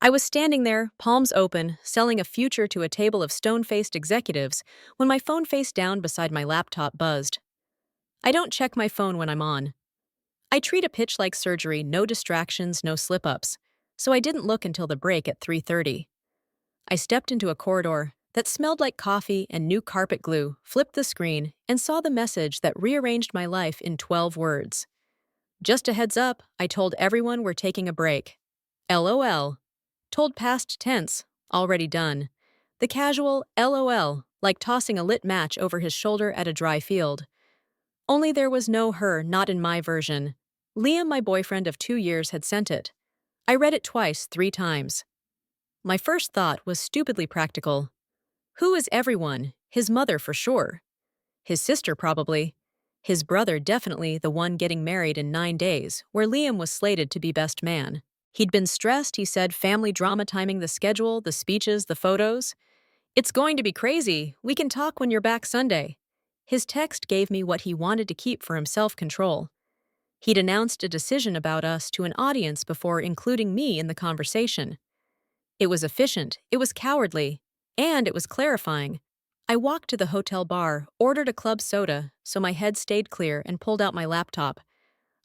I was standing there, palms open, selling a future to a table of stone-faced executives when my phone face down beside my laptop buzzed. I don't check my phone when I'm on. I treat a pitch like surgery, no distractions, no slip-ups, so I didn't look until the break at 3:30. I stepped into a corridor that smelled like coffee and new carpet glue, flipped the screen, and saw the message that rearranged my life in 12 words. Just a heads up, I told everyone we're taking a break. LOL. Told past tense, already done. The casual LOL, like tossing a lit match over his shoulder at a dry field. Only there was no her, not in my version. Liam, my boyfriend of 2 years, had sent it. I read it twice, 3 times. My first thought was stupidly practical. Who is everyone? His mother for sure. His sister probably. His brother definitely, the one getting married in 9 days, where Liam was slated to be best man. He'd been stressed, he said, family drama timing the schedule, the speeches, the photos. It's going to be crazy. We can talk when you're back Sunday. His text gave me what he wanted to keep for himself control. He'd announced a decision about us to an audience before including me in the conversation. It was efficient, it was cowardly, and it was clarifying. I walked to the hotel bar, ordered a club soda so my head stayed clear, and pulled out my laptop.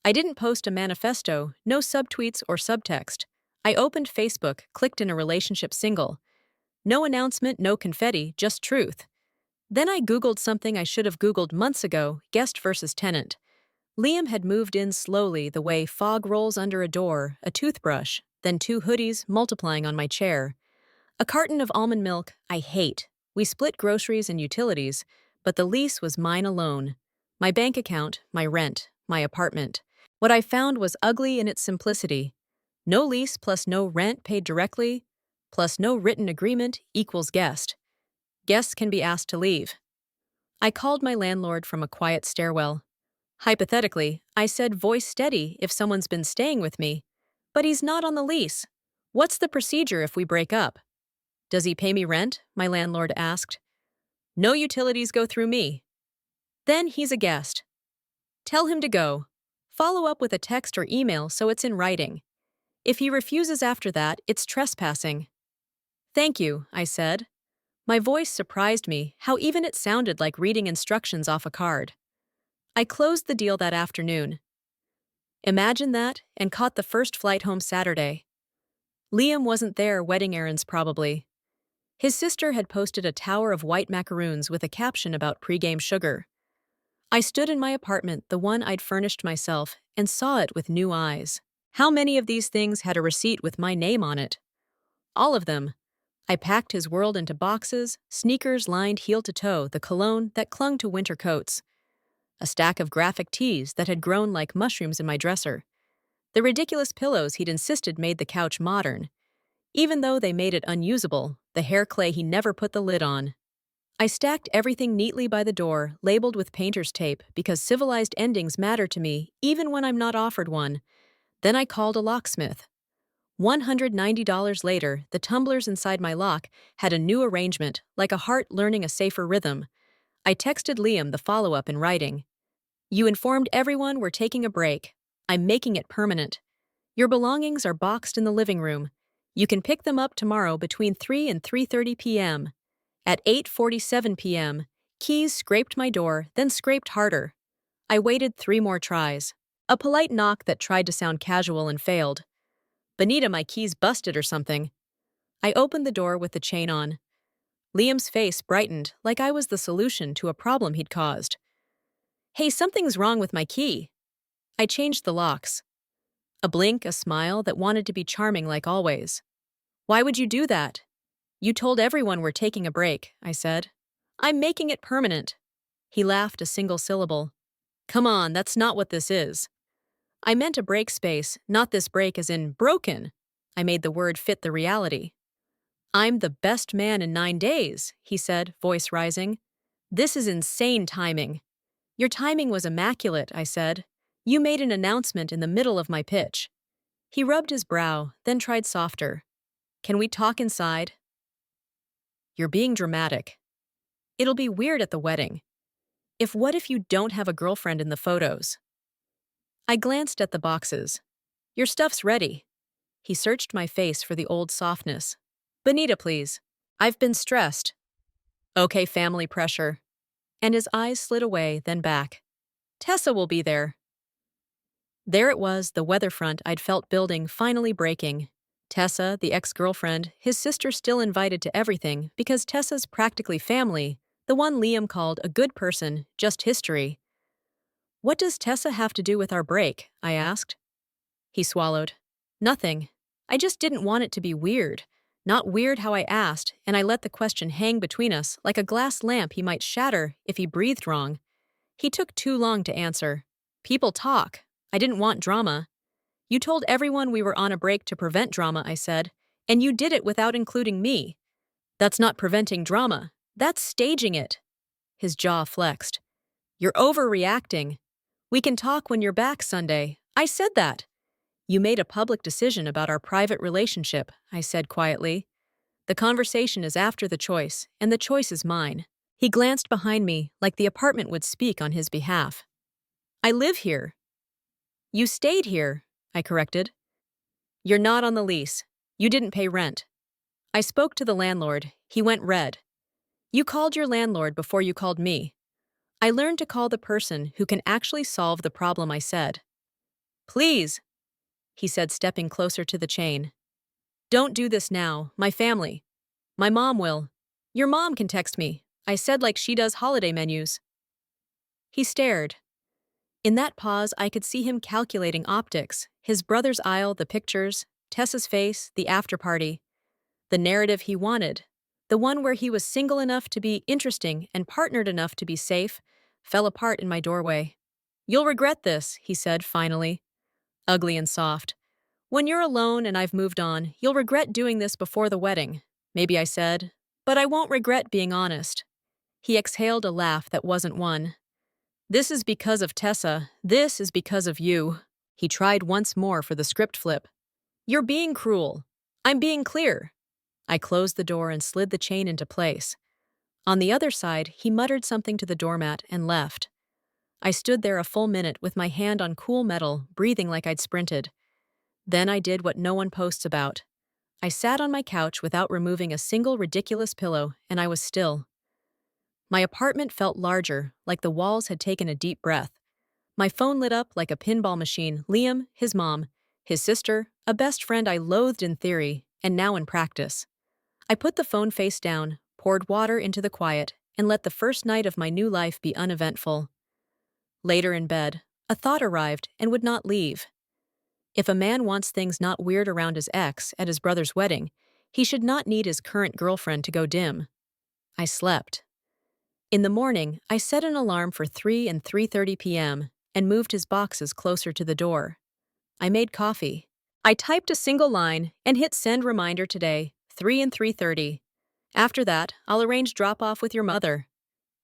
I didn't post a manifesto, no subtweets or subtext. I opened Facebook, clicked in a relationship single. No announcement, no confetti, just truth. Then I Googled something I should have Googled months ago, guest versus tenant. Liam had moved in slowly, the way fog rolls under a door, a toothbrush, then 2 hoodies multiplying on my chair. A carton of almond milk I hate. We split groceries and utilities, but the lease was mine alone. My bank account, my rent, my apartment. What I found was ugly in its simplicity. No lease plus no rent paid directly, plus no written agreement equals guest. Guests can be asked to leave. I called my landlord from a quiet stairwell. Hypothetically, I said voice steady if someone's been staying with me. But he's not on the lease. What's the procedure if we break up? Does he pay me rent? My landlord asked. No utilities go through me. Then he's a guest. Tell him to go. Follow up with a text or email so it's in writing. If he refuses after that, it's trespassing. Thank you, I said. My voice surprised me, how even it sounded like reading instructions off a card. I closed the deal that afternoon. Imagine that, and caught the first flight home Saturday. Liam wasn't there, wedding errands probably. His sister had posted a tower of white macaroons with a caption about pregame sugar. I stood in my apartment, the one I'd furnished myself, and saw it with new eyes. How many of these things had a receipt with my name on it? All of them. I packed his world into boxes, sneakers lined heel to toe, the cologne that clung to winter coats. A stack of graphic tees that had grown like mushrooms in my dresser. The ridiculous pillows he'd insisted made the couch modern. Even though they made it unusable, the hair clay he never put the lid on. I stacked everything neatly by the door, labeled with painter's tape, because civilized endings matter to me, even when I'm not offered one. Then I called a locksmith. $190 later, the tumblers inside my lock had a new arrangement, like a heart learning a safer rhythm. I texted Liam the follow-up in writing. You informed everyone we're taking a break. I'm making it permanent. Your belongings are boxed in the living room. You can pick them up tomorrow between 3 and 3:30 p.m. At 8:47 p.m., keys scraped my door, then scraped harder. I waited 3 more tries. A polite knock that tried to sound casual and failed. Benita, my keys busted or something. I opened the door with the chain on. Liam's face brightened like I was the solution to a problem he'd caused. Hey, something's wrong with my key. I changed the locks. A blink, a smile that wanted to be charming like always. Why would you do that? You told everyone we're taking a break, I said. I'm making it permanent. He laughed a single syllable. Come on, that's not what this is. I meant a break space, not this break as in broken. I made the word fit the reality. I'm the best man in 9 days, he said, voice rising. This is insane timing. Your timing was immaculate, I said. You made an announcement in the middle of my pitch. He rubbed his brow, then tried softer. Can we talk inside? You're being dramatic. It'll be weird at the wedding. What if you don't have a girlfriend in the photos? I glanced at the boxes. Your stuff's ready. He searched my face for the old softness. Benita, please. I've been stressed. Okay, family pressure. And his eyes slid away, then back. Tessa will be there. There it was, the weather front I'd felt building finally breaking. Tessa, the ex-girlfriend, his sister still invited to everything because Tessa's practically family, the one Liam called a good person, just history. What does Tessa have to do with our break? I asked. He swallowed. Nothing. I just didn't want it to be weird. Not weird how I asked, and I let the question hang between us like a glass lamp he might shatter if he breathed wrong. He took too long to answer. People talk. I didn't want drama. You told everyone we were on a break to prevent drama, I said, and you did it without including me. That's not preventing drama. That's staging it. His jaw flexed. You're overreacting. We can talk when you're back Sunday. I said that. You made a public decision about our private relationship, I said quietly. The conversation is after the choice, and the choice is mine. He glanced behind me like the apartment would speak on his behalf. I live here. You stayed here, I corrected. You're not on the lease. You didn't pay rent. I spoke to the landlord. He went red. You called your landlord before you called me. I learned to call the person who can actually solve the problem, I said. Please, he said, stepping closer to the chain. Don't do this now, my family. My mom will. Your mom can text me, I said like she does holiday menus. He stared. In that pause, I could see him calculating optics, his brother's aisle, the pictures, Tessa's face, the after-party. The narrative he wanted, the one where he was single enough to be interesting and partnered enough to be safe, fell apart in my doorway. You'll regret this, he said finally. Ugly and soft. When you're alone and I've moved on, you'll regret doing this before the wedding. Maybe I said, but I won't regret being honest. He exhaled a laugh that wasn't one. This is because of Tessa. This is because of you. He tried once more for the script flip. You're being cruel. I'm being clear. I closed the door and slid the chain into place. On the other side, he muttered something to the doormat and left. I stood there a full minute with my hand on cool metal, breathing like I'd sprinted. Then I did what no one posts about. I sat on my couch without removing a single ridiculous pillow, and I was still. My apartment felt larger, like the walls had taken a deep breath. My phone lit up like a pinball machine. Liam, his mom, his sister, a best friend I loathed in theory, and now in practice. I put the phone face down, poured water into the quiet, and let the first night of my new life be uneventful. Later in bed, a thought arrived and would not leave. If a man wants things not weird around his ex at his brother's wedding, he should not need his current girlfriend to go dim. I slept. In the morning, I set an alarm for 3 and 3:30 p.m. and moved his boxes closer to the door. I made coffee. I typed a single line and hit send reminder today, 3 and 3:30. After that, I'll arrange drop-off with your mother.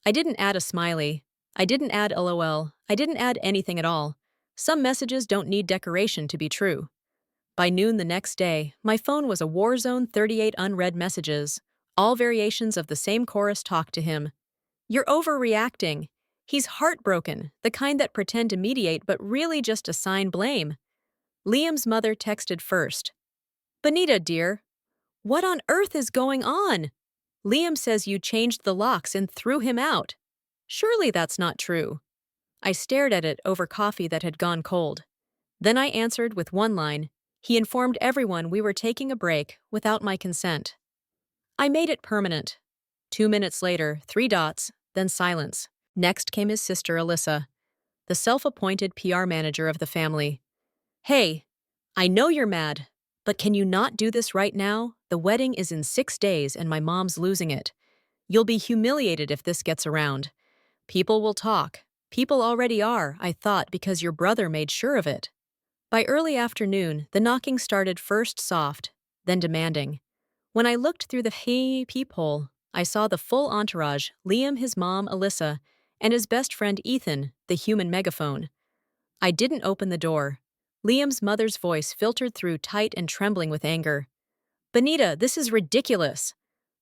I didn't add a smiley. I didn't add LOL. I didn't add anything at all. Some messages don't need decoration to be true. By noon the next day, my phone was a war zone 38 unread messages. All variations of the same chorus talk to him. You're overreacting. He's heartbroken, the kind that pretend to mediate but really just assign blame. Liam's mother texted first. Benita, dear, what on earth is going on? Liam says you changed the locks and threw him out. Surely that's not true. I stared at it over coffee that had gone cold. Then I answered with one line. He informed everyone we were taking a break without my consent. I made it permanent. 2 minutes later, 3 dots, then silence. Next came his sister Alyssa, the self-appointed PR manager of the family. Hey, I know you're mad, but can you not do this right now? The wedding is in 6 days and my mom's losing it. You'll be humiliated if this gets around. People will talk. People already are, I thought, because your brother made sure of it. By early afternoon, the knocking started first soft, then demanding. When I looked through the peephole, I saw the full entourage, Liam, his mom, Alyssa, and his best friend Ethan, the human megaphone. I didn't open the door. Liam's mother's voice filtered through tight and trembling with anger. Benita, this is ridiculous.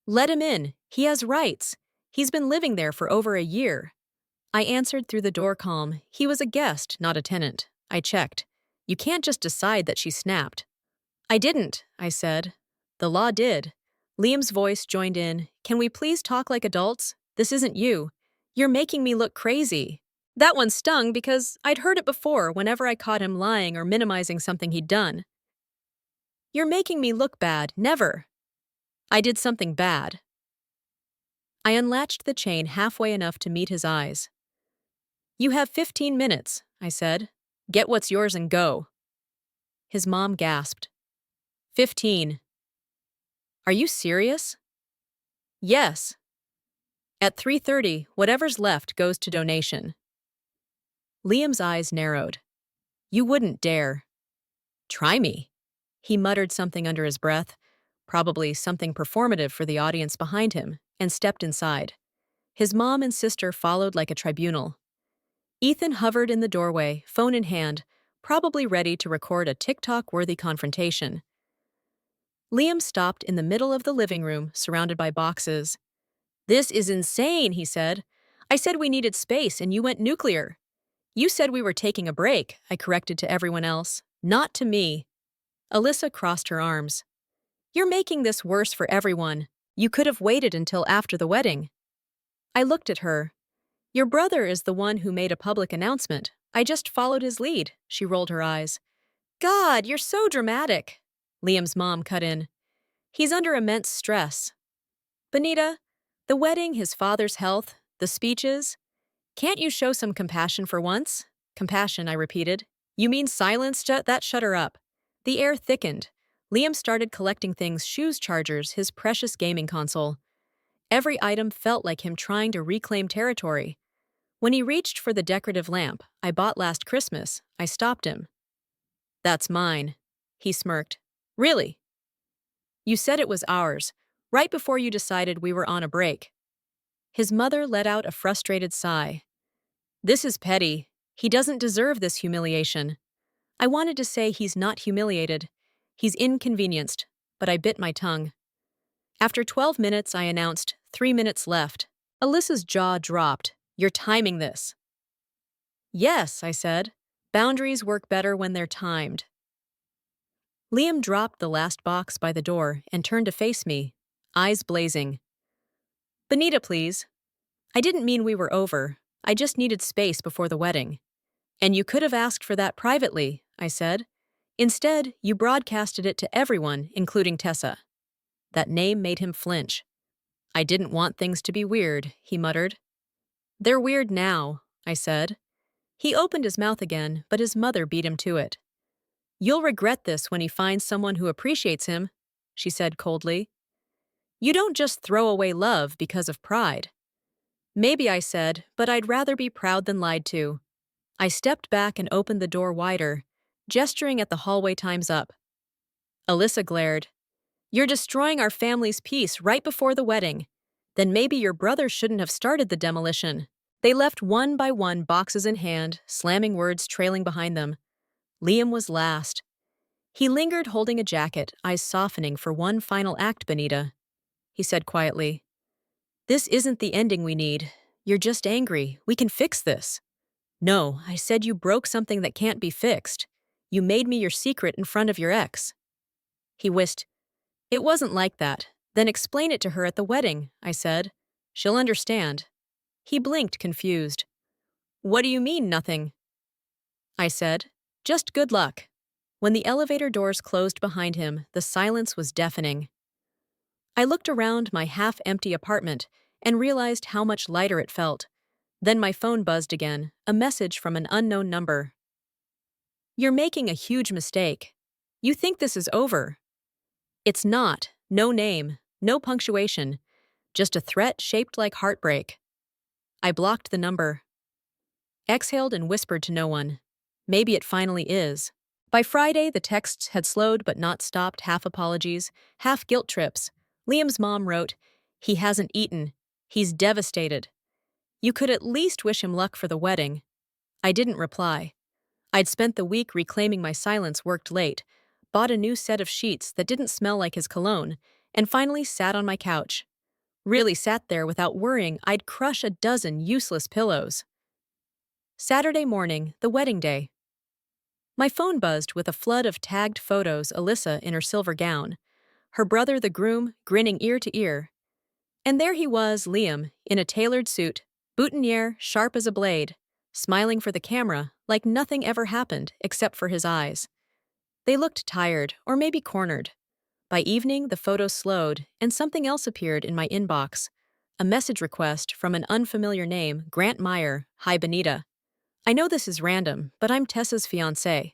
Let him in. He has rights. He's been living there for over a year. I answered through the door calm. He was a guest, not a tenant. I checked. You can't just decide that, she snapped. I didn't, I said. The law did. Liam's voice joined in. Can we please talk like adults? This isn't you. You're making me look crazy. That one stung because I'd heard it before whenever I caught him lying or minimizing something he'd done. You're making me look bad, never. I did something bad. I unlatched the chain halfway enough to meet his eyes. You have 15 minutes, I said. Get what's yours and go. His mom gasped. 15. Are you serious? Yes. At 3:30, whatever's left goes to donation. Liam's eyes narrowed. You wouldn't dare. Try me. He muttered something under his breath, probably something performative for the audience behind him, and stepped inside. His mom and sister followed like a tribunal. Ethan hovered in the doorway, phone in hand, probably ready to record a TikTok-worthy confrontation. Liam stopped in the middle of the living room, surrounded by boxes. This is insane, he said. I said we needed space and you went nuclear. You said we were taking a break, I corrected to everyone else. Not to me. Alyssa crossed her arms. You're making this worse for everyone. You could have waited until after the wedding. I looked at her. Your brother is the one who made a public announcement. I just followed his lead, she rolled her eyes. God, you're so dramatic. Liam's mom cut in. He's under immense stress. Benita, the wedding, his father's health, the speeches. Can't you show some compassion for once? Compassion, I repeated. You mean silence? That shut her up. The air thickened. Liam started collecting things, shoes, chargers, his precious gaming console. Every item felt like him trying to reclaim territory. When he reached for the decorative lamp I bought last Christmas, I stopped him. That's mine. He smirked. Really? You said it was ours, right before you decided we were on a break. His mother let out a frustrated sigh. This is petty. He doesn't deserve this humiliation. I wanted to say he's not humiliated. He's inconvenienced, but I bit my tongue. After 12 minutes, I announced, 3 minutes left. Alyssa's jaw dropped. You're timing this. Yes, I said. Boundaries work better when they're timed. Liam dropped the last box by the door and turned to face me, eyes blazing. Benita, please. I didn't mean we were over. I just needed space before the wedding. And you could have asked for that privately, I said. Instead, you broadcasted it to everyone, including Tessa. That name made him flinch. I didn't want things to be weird, he muttered. They're weird now, I said. He opened his mouth again, but his mother beat him to it. You'll regret this when he finds someone who appreciates him, she said coldly. You don't just throw away love because of pride. Maybe, I said, but I'd rather be proud than lied to. I stepped back and opened the door wider, gesturing at the hallway. Time's up. Alyssa glared. You're destroying our family's peace right before the wedding. Then maybe your brother shouldn't have started the demolition. They left one by one, boxes in hand, slamming words trailing behind them. Liam was last. He lingered holding a jacket, eyes softening for one final act, Benita. He said quietly. This isn't the ending we need. You're just angry. We can fix this. No, I said you broke something that can't be fixed. You made me your secret in front of your ex. He whisked. It wasn't like that. Then explain it to her at the wedding, I said. She'll understand. He blinked, confused. What do you mean, nothing? I said. Just good luck. When the elevator doors closed behind him, the silence was deafening. I looked around my half-empty apartment and realized how much lighter it felt. Then my phone buzzed again, a message from an unknown number. You're making a huge mistake. You think this is over. It's not. No name, no punctuation, just a threat shaped like heartbreak. I blocked the number. Exhaled and whispered to no one. Maybe it finally is. By Friday, the texts had slowed but not stopped, half apologies, half guilt trips. Liam's mom wrote, He hasn't eaten. He's devastated. You could at least wish him luck for the wedding. I didn't reply. I'd spent the week reclaiming my silence, worked late, bought a new set of sheets that didn't smell like his cologne, and finally sat on my couch. Really sat there without worrying I'd crush a dozen useless pillows. Saturday morning, the wedding day. My phone buzzed with a flood of tagged photos Alyssa in her silver gown, her brother the groom grinning ear to ear. And there he was, Liam, in a tailored suit, boutonniere sharp as a blade, smiling for the camera like nothing ever happened except for his eyes. They looked tired, or maybe cornered. By evening, the photos slowed, and something else appeared in my inbox. A message request from an unfamiliar name, Grant Meyer. Hi, Benita. I know this is random, but I'm Tessa's fiancé.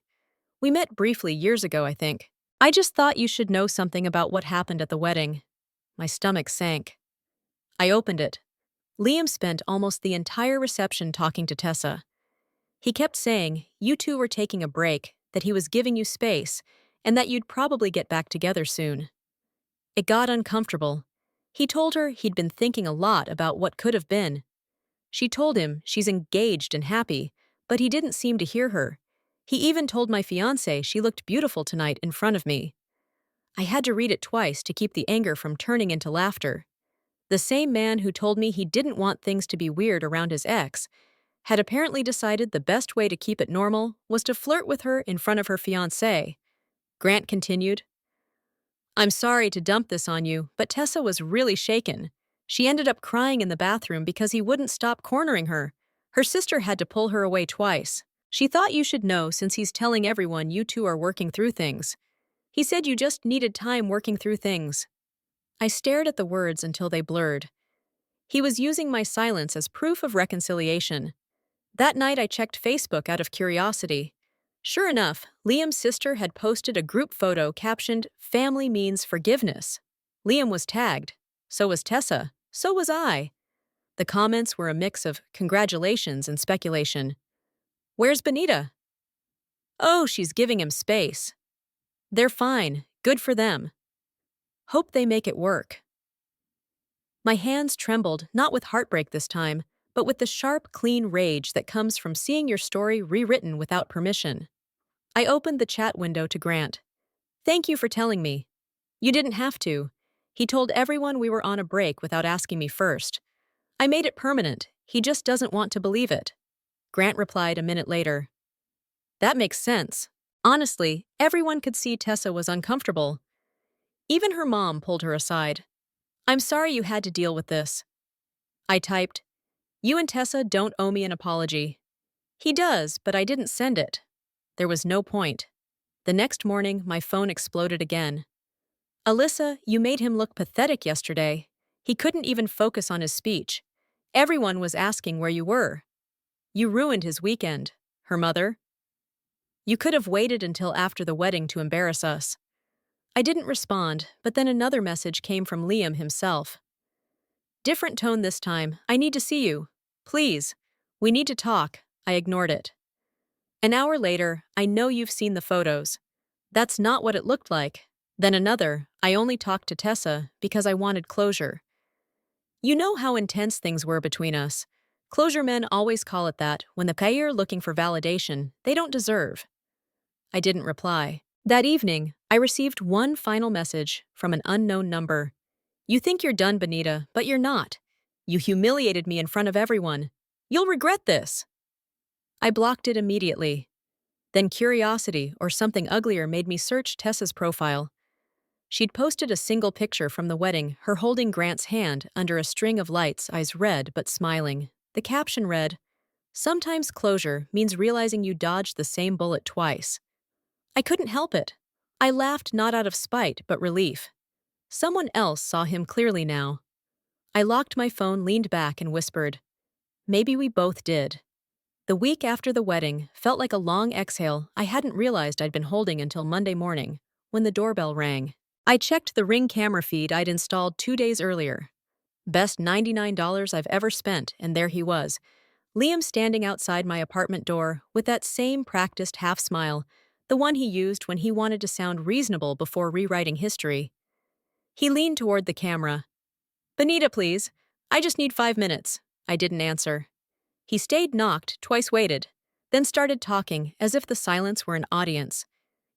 We met briefly years ago, I think. I just thought you should know something about what happened at the wedding. My stomach sank. I opened it. Liam spent almost the entire reception talking to Tessa. He kept saying you two were taking a break, that he was giving you space, and that you'd probably get back together soon. It got uncomfortable. He told her he'd been thinking a lot about what could have been. She told him she's engaged and happy, but he didn't seem to hear her. He even told my fiancé she looked beautiful tonight in front of me. I had to read it twice to keep the anger from turning into laughter. The same man who told me he didn't want things to be weird around his ex had apparently decided the best way to keep it normal was to flirt with her in front of her fiancé. Grant continued, I'm sorry to dump this on you, but Tessa was really shaken. She ended up crying in the bathroom because he wouldn't stop cornering her. Her sister had to pull her away twice. She thought you should know since he's telling everyone you two are working through things. He said you just needed time working through things. I stared at the words until they blurred. He was using my silence as proof of reconciliation. That night I checked Facebook out of curiosity. Sure enough, Liam's sister had posted a group photo captioned, Family means forgiveness. Liam was tagged. So was Tessa. So was I. The comments were a mix of congratulations and speculation. Where's Benita? Oh, she's giving him space. They're fine. Good for them. Hope they make it work. My hands trembled, not with heartbreak this time, but with the sharp, clean rage that comes from seeing your story rewritten without permission. I opened the chat window to Grant. Thank you for telling me. You didn't have to. He told everyone we were on a break without asking me first. I made it permanent. He just doesn't want to believe it. Grant replied a minute later. That makes sense. Honestly, everyone could see Tessa was uncomfortable. Even her mom pulled her aside. I'm sorry you had to deal with this. I typed, You and Tessa don't owe me an apology. He does, but I didn't send it. There was no point. The next morning, my phone exploded again. Alyssa, you made him look pathetic yesterday. He couldn't even focus on his speech. Everyone was asking where you were. You ruined his weekend. Her mother. You could have waited until after the wedding to embarrass us. I didn't respond, but then another message came from Liam himself. Different tone this time. I need to see you. Please. We need to talk. I ignored it. An hour later, I know you've seen the photos. That's not what it looked like. Then another, I only talked to Tessa because I wanted closure. You know how intense things were between us. Closure men always call it that when the payer looking for validation they don't deserve. I didn't reply. That evening, I received one final message from an unknown number. You think you're done, Benita, but you're not. You humiliated me in front of everyone. You'll regret this. I blocked it immediately. Then curiosity or something uglier made me search Tessa's profile. She'd posted a single picture from the wedding, her holding Grant's hand under a string of lights, eyes red but smiling. The caption read, Sometimes closure means realizing you dodged the same bullet twice. I couldn't help it. I laughed not out of spite but relief. Someone else saw him clearly now. I locked my phone, leaned back, and whispered, Maybe we both did. The week after the wedding felt like a long exhale I hadn't realized I'd been holding until Monday morning, when the doorbell rang. I checked the Ring camera feed I'd installed 2 days earlier. Best $99 I've ever spent, and there he was, Liam standing outside my apartment door with that same practiced half smile, the one he used when he wanted to sound reasonable before rewriting history. He leaned toward the camera. Benita, please. I just need 5 minutes. I didn't answer. He stayed knocked, twice waited, then started talking as if the silence were an audience.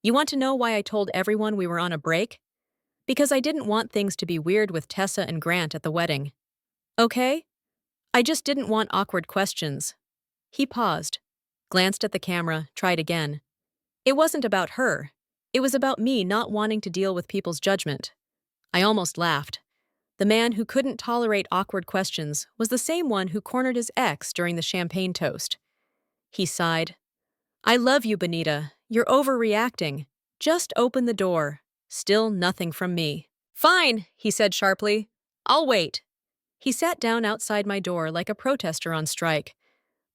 You want to know why I told everyone we were on a break? Because I didn't want things to be weird with Tessa and Grant at the wedding. Okay? I just didn't want awkward questions. He paused, glanced at the camera, tried again. It wasn't about her. It was about me not wanting to deal with people's judgment. I almost laughed. The man who couldn't tolerate awkward questions was the same one who cornered his ex during the champagne toast. He sighed. I love you, Benita. You're overreacting. Just open the door. Still nothing from me. Fine, he said sharply. I'll wait. He sat down outside my door like a protester on strike.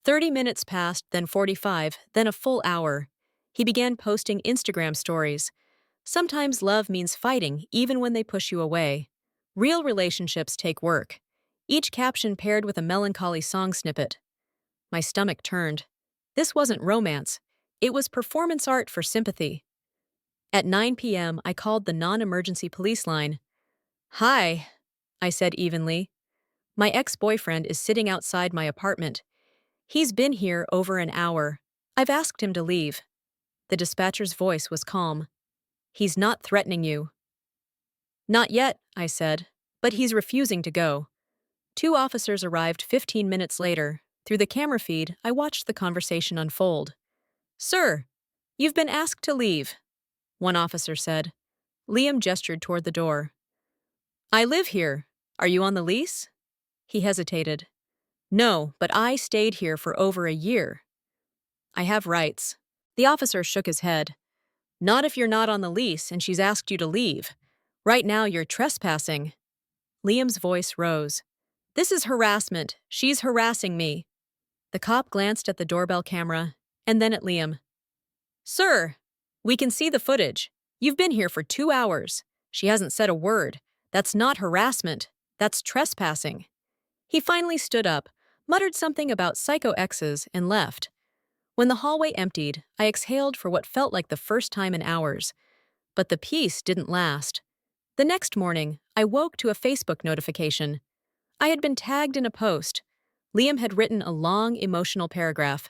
30 minutes passed, then 45, then a full hour. He began posting Instagram stories. Sometimes love means fighting, even when they push you away. Real relationships take work. Each caption paired with a melancholy song snippet. My stomach turned. This wasn't romance. It was performance art for sympathy. At 9 p.m., I called the non-emergency police line. Hi, I said evenly. My ex-boyfriend is sitting outside my apartment. He's been here over an hour. I've asked him to leave. The dispatcher's voice was calm. He's not threatening you. Not yet, I said, but he's refusing to go. 2 officers arrived 15 minutes later. Through the camera feed, I watched the conversation unfold. Sir, you've been asked to leave, one officer said. Liam gestured toward the door. I live here. Are you on the lease? He hesitated. No, but I stayed here for over a year. I have rights. The officer shook his head. Not if you're not on the lease and she's asked you to leave. Right now you're trespassing. Liam's voice rose. This is harassment. She's harassing me. The cop glanced at the doorbell camera and then at Liam. Sir, we can see the footage. You've been here for 2 hours. She hasn't said a word. That's not harassment. That's trespassing. He finally stood up, muttered something about psycho exes, and left. When the hallway emptied, I exhaled for what felt like the first time in hours. But the peace didn't last. The next morning, I woke to a Facebook notification. I had been tagged in a post. Liam had written a long, emotional paragraph.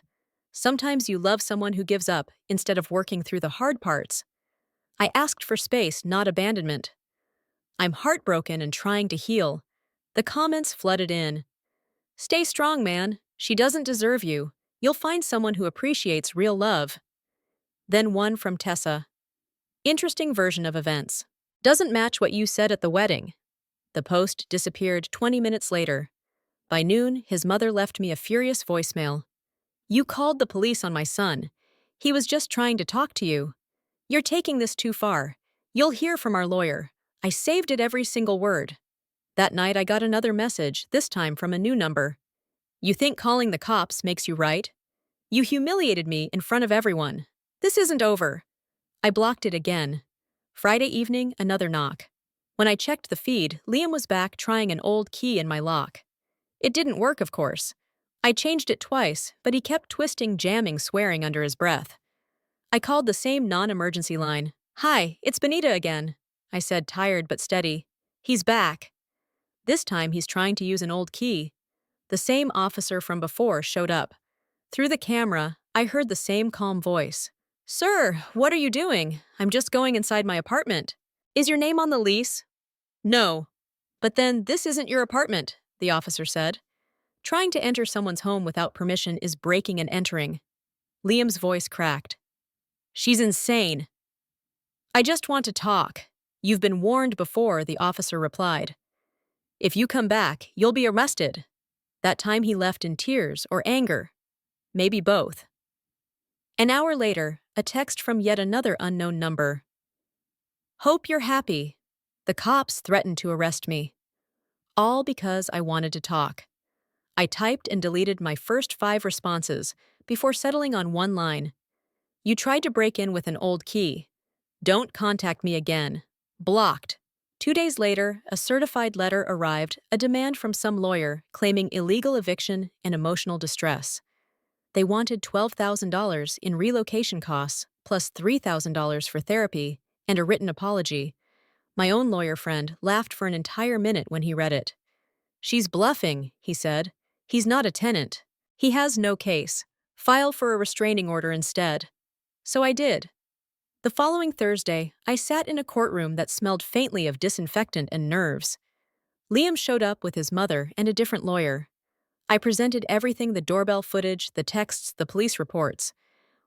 Sometimes you love someone who gives up instead of working through the hard parts. I asked for space, not abandonment. I'm heartbroken and trying to heal. The comments flooded in. Stay strong, man. She doesn't deserve you. You'll find someone who appreciates real love. Then one from Tessa. Interesting version of events. Doesn't match what you said at the wedding. The post disappeared 20 minutes later. By noon, his mother left me a furious voicemail. You called the police on my son. He was just trying to talk to you. You're taking this too far. You'll hear from our lawyer. I saved it every single word. That night I got another message, this time from a new number. You think calling the cops makes you right? You humiliated me in front of everyone. This isn't over. I blocked it again. Friday evening, another knock. When I checked the feed, Liam was back trying an old key in my lock. It didn't work, of course. I changed it twice, but he kept twisting, jamming, swearing under his breath. I called the same non-emergency line. Hi, it's Benita again, I said, tired but steady. He's back. This time he's trying to use an old key. The same officer from before showed up. Through the camera, I heard the same calm voice. Sir, what are you doing? I'm just going inside my apartment. Is your name on the lease? No. But then this isn't your apartment, the officer said. Trying to enter someone's home without permission is breaking and entering. Liam's voice cracked. She's insane. I just want to talk. You've been warned before, the officer replied. If you come back, you'll be arrested. That time he left in tears or anger. Maybe both. An hour later, a text from yet another unknown number. Hope you're happy. The cops threatened to arrest me. All because I wanted to talk. I typed and deleted my first 5 responses before settling on one line. You tried to break in with an old key. Don't contact me again. Blocked. 2 days later, a certified letter arrived, a demand from some lawyer claiming illegal eviction and emotional distress. They wanted $12,000 in relocation costs, plus $3,000 for therapy and a written apology. My own lawyer friend laughed for an entire minute when he read it. She's bluffing, he said. He's not a tenant. He has no case. File for a restraining order instead. So I did. The following Thursday, I sat in a courtroom that smelled faintly of disinfectant and nerves. Liam showed up with his mother and a different lawyer. I presented everything: the doorbell footage, the texts, the police reports.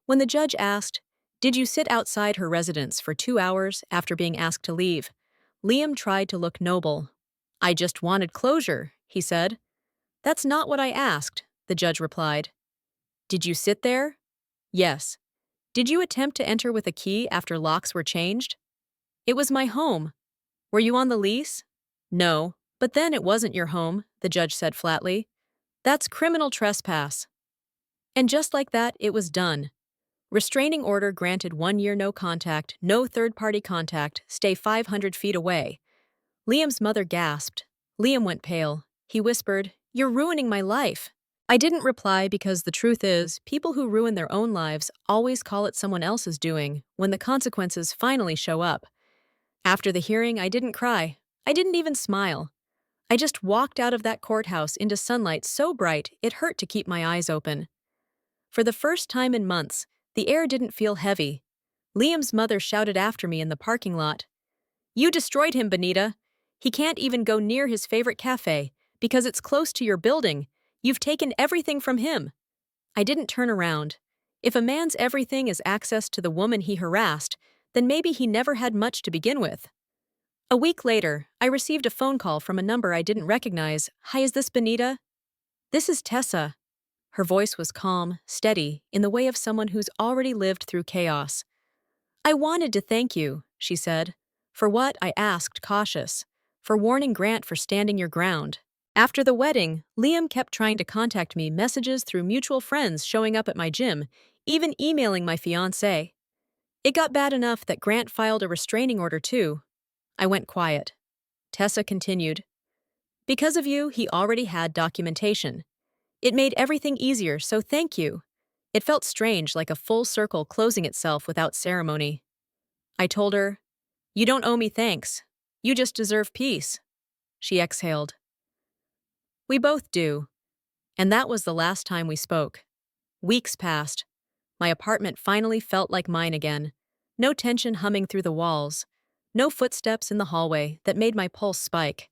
When the judge asked, Did you sit outside her residence for 2 hours after being asked to leave? Liam tried to look noble. I just wanted closure, he said. That's not what I asked, the judge replied. Did you sit there? Yes. Did you attempt to enter with a key after locks were changed? It was my home. Were you on the lease? No, but then it wasn't your home, the judge said flatly. That's criminal trespass. And just like that, it was done. Restraining order granted 1 year no contact, no third-party contact, stay 500 feet away. Liam's mother gasped. Liam went pale. He whispered, "You're ruining my life." I didn't reply because the truth is, people who ruin their own lives always call it someone else's doing when the consequences finally show up. After the hearing, I didn't cry. I didn't even smile. I just walked out of that courthouse into sunlight so bright it hurt to keep my eyes open. For the first time in months, the air didn't feel heavy. Liam's mother shouted after me in the parking lot. "You destroyed him, Benita. He can't even go near his favorite cafe because it's close to your building. You've taken everything from him." I didn't turn around. If a man's everything is access to the woman he harassed, then maybe he never had much to begin with. A week later, I received a phone call from a number I didn't recognize. "Hi, is this Benita?" "This is Tessa." Her voice was calm, steady, in the way of someone who's already lived through chaos. "I wanted to thank you," she said. "For what?" I asked, cautious. "For warning Grant for standing your ground." After the wedding, Liam kept trying to contact me, messages through mutual friends showing up at my gym, even emailing my fiancé. It got bad enough that Grant filed a restraining order too. I went quiet. Tessa continued. "Because of you, he already had documentation. It made everything easier, so thank you." It felt strange, like a full circle closing itself without ceremony. I told her, "You don't owe me thanks. You just deserve peace." She exhaled. "We both do." And that was the last time we spoke. Weeks passed. My apartment finally felt like mine again. No tension humming through the walls. No footsteps in the hallway that made my pulse spike.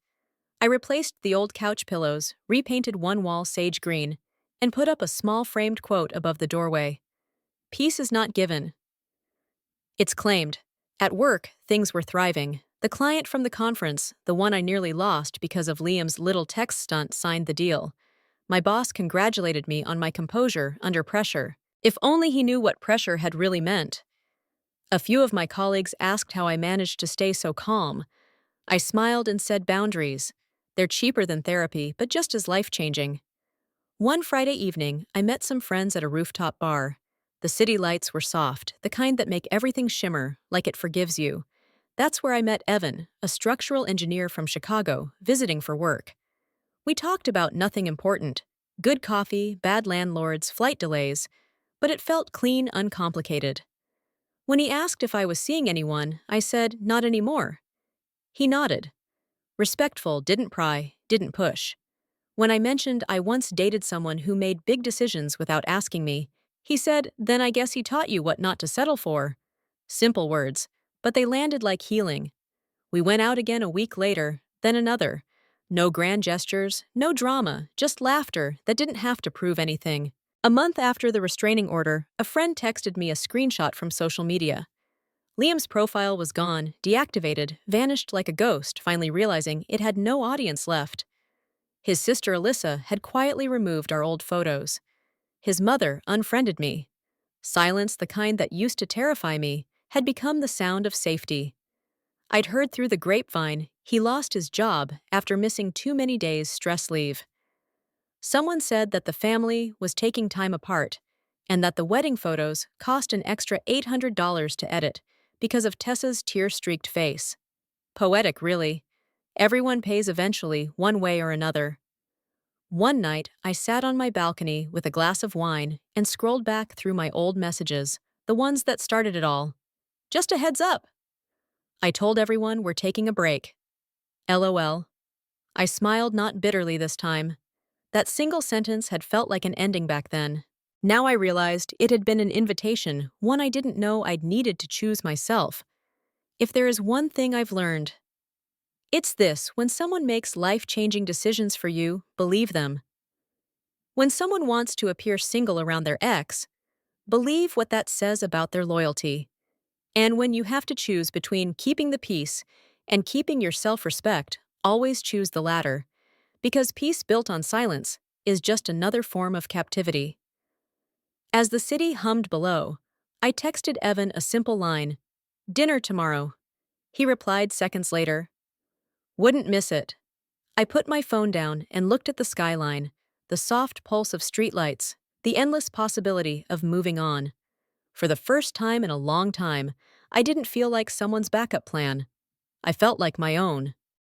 I replaced the old couch pillows, repainted one wall sage green, and put up a small framed quote above the doorway. "Peace is not given. It's claimed." At work, things were thriving. The client from the conference, the one I nearly lost because of Liam's little text stunt, signed the deal. My boss congratulated me on my composure under pressure. If only he knew what pressure had really meant. A few of my colleagues asked how I managed to stay so calm. I smiled and said boundaries. They're cheaper than therapy, but just as life-changing. One Friday evening, I met some friends at a rooftop bar. The city lights were soft, the kind that make everything shimmer, like it forgives you. That's where I met Evan, a structural engineer from Chicago, visiting for work. We talked about nothing important. Good coffee, bad landlords, flight delays. But it felt clean, uncomplicated. When he asked if I was seeing anyone, I said, "Not anymore." He nodded. Respectful, didn't pry, didn't push. When I mentioned I once dated someone who made big decisions without asking me, he said, "Then I guess he taught you what not to settle for." Simple words, but they landed like healing. We went out again a week later, then another. No grand gestures, no drama, just laughter that didn't have to prove anything. A month after the restraining order, a friend texted me a screenshot from social media. Liam's profile was gone, deactivated, vanished like a ghost, finally realizing it had no audience left. His sister Alyssa had quietly removed our old photos. His mother unfriended me. Silence, the kind that used to terrify me, had become the sound of safety. I'd heard through the grapevine he lost his job after missing too many days' stress leave. Someone said that the family was taking time apart and that the wedding photos cost an extra $800 to edit because of Tessa's tear-streaked face. Poetic, really. Everyone pays eventually, one way or another. One night, I sat on my balcony with a glass of wine and scrolled back through my old messages, the ones that started it all. "Just a heads up." I told everyone we're taking a break. LOL. I smiled, not bitterly this time. That single sentence had felt like an ending back then. Now I realized it had been an invitation, one I didn't know I'd needed to choose myself. If there is one thing I've learned, it's this: when someone makes life-changing decisions for you, believe them. When someone wants to appear single around their ex, Believe what that says about their loyalty. And when you have to choose between keeping the peace and keeping your self-respect, always choose the latter, because peace built on silence is just another form of captivity. As the city hummed below, I texted Evan a simple line, "Dinner tomorrow." He replied seconds later, "Wouldn't miss it." I put my phone down and looked at the skyline, the soft pulse of streetlights, the endless possibility of moving on. For the first time in a long time, I didn't feel like someone's backup plan. I felt like my own.